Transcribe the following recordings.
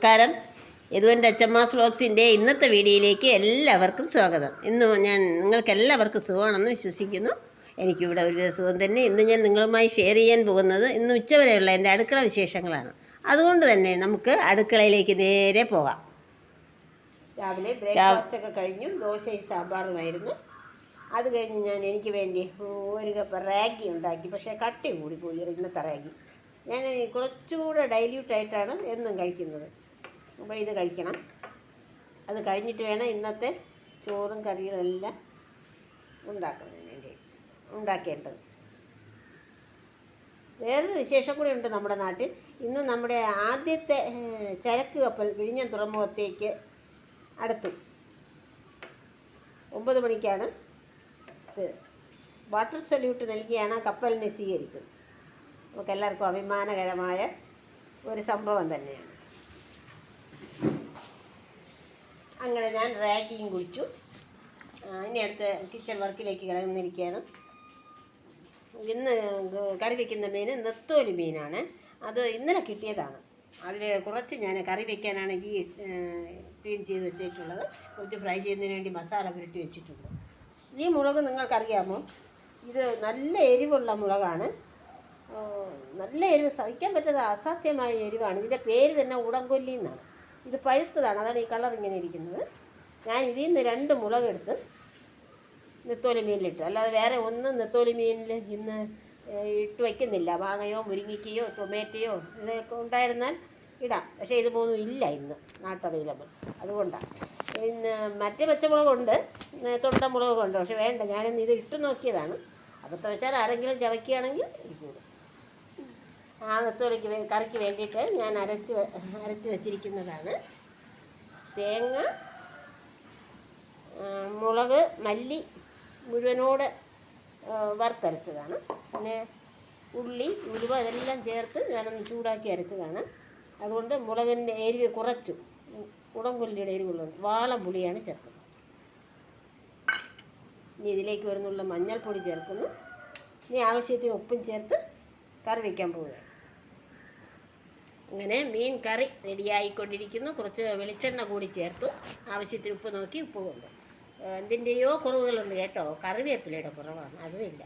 നമസ്കാരം. യദുവിൻ്റെ അച്ചമ്മാസ് വ്ലോഗ്സിൻ്റെ ഇന്നത്തെ വീഡിയോയിലേക്ക് എല്ലാവർക്കും സ്വാഗതം. ഇന്ന് ഞാൻ നിങ്ങൾക്ക് എല്ലാവർക്കും സുഖമാണെന്ന് വിശ്വസിക്കുന്നു. എനിക്കിവിടെ ഒരു സുഖം തന്നെ. ഇന്ന് ഞാൻ നിങ്ങളുമായി ഷെയർ ചെയ്യാൻ പോകുന്നത് ഇന്ന് ഉച്ചവരെയുള്ള എൻ്റെ അടുക്കള വിശേഷങ്ങളാണ്. അതുകൊണ്ട് തന്നെ നമുക്ക് അടുക്കളയിലേക്ക് നേരെ പോകാം. രാവിലെ ബ്രേക്ക്ഫാസ്റ്റൊക്കെ കഴിഞ്ഞു. ദോശയും സാമ്പാറുമായിരുന്നു. അത് കഴിഞ്ഞ് ഞാൻ എനിക്ക് വേണ്ടി ഒരു കപ്പ് റാഗി ഉണ്ടാക്കി. പക്ഷേ കട്ടി കൂടിപ്പോയി ഇന്നത്തെ റാഗി. ഞാൻ കുറച്ചുകൂടെ ഡൈല്യൂട്ടായിട്ടാണ് എന്നും കഴിക്കുന്നത്. അപ്പോൾ ഇത് കഴിക്കണം. അത് കഴിഞ്ഞിട്ട് വേണം ഇന്നത്തെ ചോറും കറികളും എല്ലാം ഉണ്ടാക്കേണ്ടത്. വേറൊരു വിശേഷം കൂടി ഉണ്ട് നമ്മുടെ നാട്ടിൽ. ഇന്ന് നമ്മുടെ ആദ്യത്തെ ചരക്ക് കപ്പൽ വിഴിഞ്ഞം തുറമുഖത്തേക്ക് അടുത്തു. 9 മണിക്കാണ് വാട്ടർ സല്യൂട്ട് നൽകിയാണ് കപ്പലിനെ സ്വീകരിച്ചത്. നമുക്കെല്ലാവർക്കും അഭിമാനകരമായ ഒരു സംഭവം തന്നെയാണ്. അങ്ങനെ ഞാൻ റാഗിയും കുടിച്ചു. ഇനി അടുത്ത് കിച്ചൺ വർക്കിലേക്ക് കിടന്നിരിക്കുകയാണ്. ഇന്ന് കറി വയ്ക്കുന്ന മീൻ നെത്തോലി മീനാണ്. അത് ഇന്നലെ കിട്ടിയതാണ്. അതിൽ കുറച്ച് ഞാൻ കറി വയ്ക്കാനാണ് ഈ ക്ലീൻ ചെയ്ത് വെച്ചിട്ടുള്ളത്. കുറച്ച് ഫ്രൈ ചെയ്യുന്നതിന് വേണ്ടി മസാല പുരട്ടി വെച്ചിട്ടുണ്ട്. ഈ മുളക് നിങ്ങൾക്കറിയാമോ? ഇത് നല്ല എരിവുള്ള മുളകാണ്. നല്ല എരിവ്, സഹിക്കാൻ പറ്റാത്ത അസാധ്യമായ എരിവാണ്. ഇതിൻ്റെ പേര് തന്നെ ഉടംകൊല്ലി എന്നാണ്. ഇത് പഴുത്തതാണ്, അതാണ് ഈ കളർ ഇങ്ങനെ ഇരിക്കുന്നത്. ഞാൻ ഇതിൽ നിന്ന് 2 മുളകെടുത്ത് നെത്തോലി മീനിലിട്ടു. അല്ലാതെ വേറെ ഒന്നും നെത്തോലി മീനിൽ ഇന്ന് ഇട്ട് വയ്ക്കുന്നില്ല. മാങ്ങയോ മുരിങ്ങയ്ക്കയോ ടൊമാറ്റോയോ ഇതൊക്കെ ഉണ്ടായിരുന്നാൽ ഇടാം. പക്ഷേ ഇത് 3 ഇല്ല ഇന്ന് നാട്ട് അവൈലബിൾ. അതുകൊണ്ടാണ്. പിന്നെ മറ്റേ പച്ചമുളകുണ്ട്, തൊണ്ടമുളകുണ്ട്. പക്ഷെ വേണ്ട, ഞാനിന്ന് ഇത് ഇട്ട് നോക്കിയതാണ്. അബദ്ധവശാൽ ആരെങ്കിലും ചവയ്ക്കുകയാണെങ്കിൽ ഇരിക്കും. ആ നെത്തോലിക്ക് കറിക്ക് വേണ്ടിയിട്ട് ഞാൻ അരച്ച് വെച്ചിരിക്കുന്നതാണ്. തേങ്ങ, മുളക്, മല്ലി മുഴുവനോട് വറുത്തരച്ചതാണ്. പിന്നെ ഉള്ളി, ഉലുവ ഇതെല്ലാം ചേർത്ത് ഞാനൊന്ന് ചൂടാക്കി അരച്ചതാണ്. അതുകൊണ്ട് മുളകിൻ്റെ എരിവ് കുറച്ചു. ഉടംകൊല്ലിയുടെ എരിവുള്ളത് വാളം പുളിയാണ് ചേർക്കുന്നത്. ഇനി ഇതിലേക്ക് വരുന്നുള്ള മഞ്ഞൾപ്പൊടി ചേർക്കുന്നു. ഇനി ആവശ്യത്തിന് ഉപ്പും ചേർത്ത് കറി വയ്ക്കാൻ പോവുകയാണ്. അങ്ങനെ മീൻ കറി റെഡിയായിക്കൊണ്ടിരിക്കുന്നു. കുറച്ച് വെളിച്ചെണ്ണ കൂടി ചേർത്തു. ആവശ്യത്തിന് ഉപ്പ് നോക്കി ഉപ്പ് കൊണ്ട്. എന്തിൻ്റെയോ കുറവുകളുണ്ട് കേട്ടോ. കറിവേപ്പിലയുടെ കുറവാണ്, അതുമില്ല.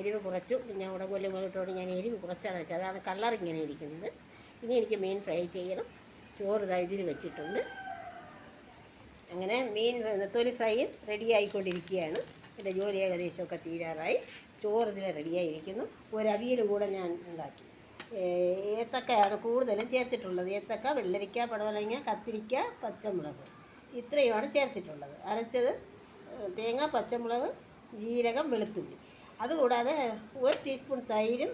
എരിവ് കുറച്ചു. പിന്നെ ഉടംകൊല്ലി മുളകിട്ടോട് ഞാൻ എരിവ് കുറച്ചാണ് വെച്ചത്. അതാണ് കളർ ഇങ്ങനെ ഇരിക്കുന്നത്. ഇനി എനിക്ക് മീൻ ഫ്രൈ ചെയ്യണം. ചോറ് ഇതിൽ വെച്ചിട്ടുണ്ട്. അങ്ങനെ മീൻ നെത്തോലി ഫ്രൈയും റെഡിയായിക്കൊണ്ടിരിക്കുകയാണ്. എൻ്റെ ജോലി ഏകദേശമൊക്കെ തീരാറായി. ചോറ് ഇതിൽ റെഡിയായിരിക്കുന്നു. ഒരു അവിയൽ കൂടെ ഞാൻ ഉണ്ടാക്കി. ഏത്തക്കയാണ് കൂടുതലും ചേർത്തിട്ടുള്ളത്. ഏത്തക്ക, വെള്ളരിക്ക, പടവലങ്ങ, കത്തിരിക്ക, പച്ചമുളക്, ഇത്രയുമാണ് ചേർത്തിട്ടുള്ളത്. അരച്ചത് തേങ്ങ, പച്ചമുളക്, ജീരകം, വെളുത്തുള്ളി. അതുകൂടാതെ 1 ടീസ്പൂൺ തൈരും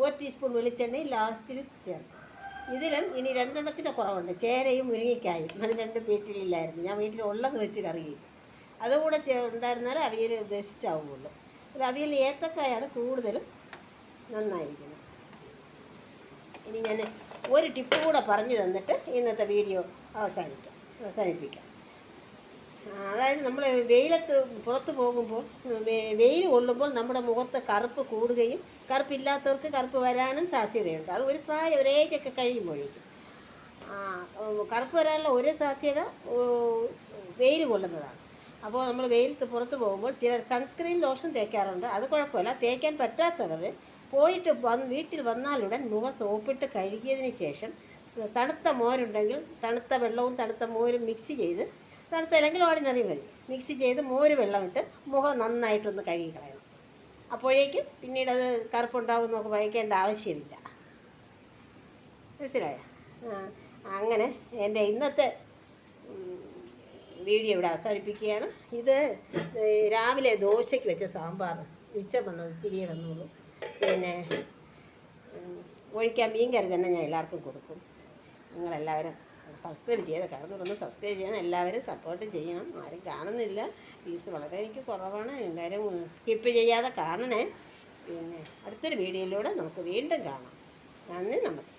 1 ടീസ്പൂൺ വെളിച്ചെണ്ണയും ലാസ്റ്റിൽ ചേർക്കും. ഇതിലും ഇനി 2 എണ്ണത്തിൻ്റെ കുറവുണ്ട്. ചേരയും മുരിങ്ങയ്ക്കായും. അത് 2 വീട്ടിലില്ലായിരുന്നു. ഞാൻ വീട്ടിലുള്ളത് വെച്ച് കറി ചെയ്യും. അതുകൂടെ ഉണ്ടായിരുന്നാൽ അവിയൽ ബെസ്റ്റ് ആവുകയുള്ളൂ. അവിയൽ ഏത്തക്കായാണ് കൂടുതലും നന്നായിരിക്കുന്നത്. ഇനി ഞാൻ ഒരു ടിപ്പ് കൂടെ പറഞ്ഞു തന്നിട്ട് ഇന്നത്തെ വീഡിയോ അവസാനിപ്പിക്കാം. അതായത് നമ്മൾ വെയിലത്ത് പുറത്ത് പോകുമ്പോൾ വെയിൽ കൊള്ളുമ്പോൾ നമ്മുടെ മുഖത്ത് കറുപ്പ് കൂടുകയും കറുപ്പില്ലാത്തവർക്ക് കറുപ്പ് വരാനും സാധ്യതയുണ്ട്. അത് ഒരു ഏജൊക്കെ കഴിയുമ്പോഴേക്കും കറുപ്പ് വരാനുള്ള ഒരു സാധ്യത വെയിൽ കൊള്ളുന്നതാണ്. അപ്പോൾ നമ്മൾ വെയിലത്ത് പുറത്ത് പോകുമ്പോൾ ചിലർ സൺസ്ക്രീൻ ലോഷൻ തേക്കാറുണ്ട്. അത് കുഴപ്പമില്ല. തേക്കാൻ പറ്റാത്തവർ പോയിട്ട് വീട്ടിൽ വന്നാലുടൻ മുഖം സോപ്പിട്ട് കഴുകിയതിന് ശേഷം തണുത്ത മോരുണ്ടെങ്കിൽ തണുത്ത വെള്ളവും തണുത്ത മോരും മിക്സ് ചെയ്ത്, തണുത്തല്ലെങ്കിൽ ഓർഡിനറി മതി, മിക്സ് ചെയ്ത് മോര് വെള്ളമിട്ട് മുഖം നന്നായിട്ടൊന്ന് കഴുകി കളയണം. അപ്പോഴേക്കും പിന്നീട് അത് കറുപ്പുണ്ടാവും എന്നൊക്കെ ഭയക്കേണ്ട ആവശ്യമില്ല. മനസ്സിലായോ? അങ്ങനെ എൻ്റെ ഇന്നത്തെ വീഡിയോ ഇവിടെ അവസാനിപ്പിക്കുകയാണ്. ഇത് രാവിലെ ദോശയ്ക്ക് വെച്ച സാമ്പാർ മിച്ചം വന്നത് ചിരിയിടുന്നുള്ളൂ. പിന്നെ ഒഴിക്കാൻ മീൻ കറി തന്നെ ഞാൻ എല്ലാവർക്കും കൊടുക്കും. നിങ്ങളെല്ലാവരും സബ്സ്ക്രൈബ് ചെയ്ത് കടന്നുകൊണ്ടൊന്ന് സബ്സ്ക്രൈബ് ചെയ്യണം. എല്ലാവരും സപ്പോർട്ട് ചെയ്യണം. ആരും കാണുന്നില്ല, വ്യൂസ് വളരെ എനിക്ക് കുറവാണ്. എല്ലാവരും സ്കിപ്പ് ചെയ്യാതെ കാണണേ. പിന്നെ അടുത്തൊരു വീഡിയോയിലൂടെ നമുക്ക് വീണ്ടും കാണാം. നന്ദി, നമസ്കാരം.